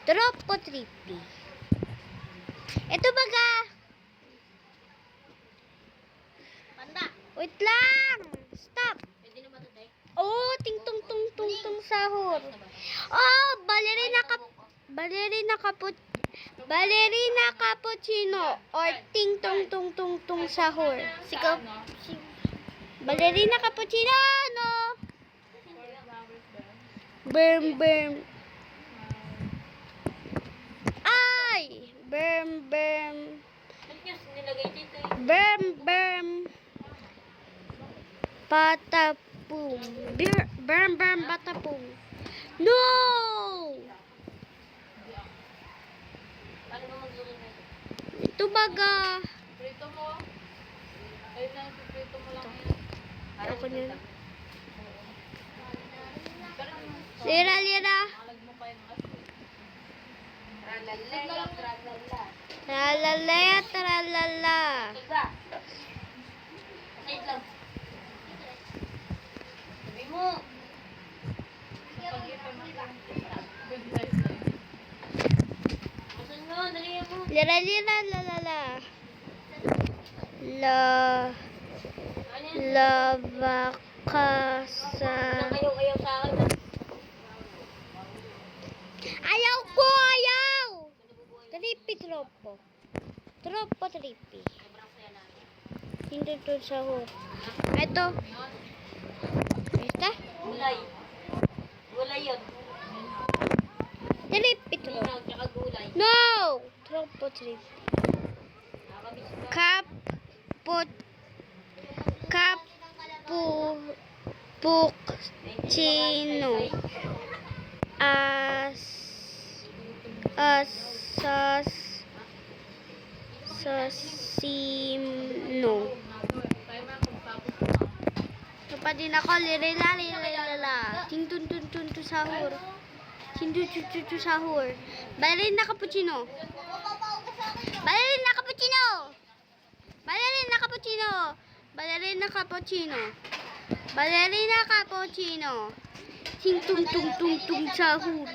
Troppo trippy. Ito baga. Panda. Wait lang. Stop. Pwede naman ito, Day. Oh, ting tung tung tung tung sahur. Oh, ballerina cappuccino or ting tung tung tung tung sahur. Sigaw. Ballerina cappuccino, no? Bam bam. Ay, bam bam. Ba't nyo nilagay dito eh? Bam bam. Patapum. Bam bam patapum. No! Paano mo magluto na ito? Ito baga. Prito mo. Ayun lang, prito mo lang yun. Ako na. Pero, Lira, lira. malag mo pa yung asin. Tralala, tralala. Tralala, tralala. Tagda. Aside lang. Sabi mo. Good life lang. Asan mo? Dali mo. Lira, lira, lalala. La, Ano yan? lava kasa. Ayaw sa akin. Ayaw ko, ayaw! Trippy, troppo. Troppo, trippy. Sobrang saya natin. Hindi to sahur. Ito. Basta? Gulay. Gulay yun. Trippy, troppo. Minaw, tsaka gulay. No! Troppo, trippy. Nakakabis ka. Cappuccino. Asasino. Lupa din ako, lirila. Ting-tun-tun-tun sahur. Ting-tun-tun-tun sahur. Ballerina cappuccino. Ballerina cappuccino. Ballerina cappuccino. Ballerina cappuccino. Ballerina cappuccino. Ting-tung-tung-tung-tung sahur.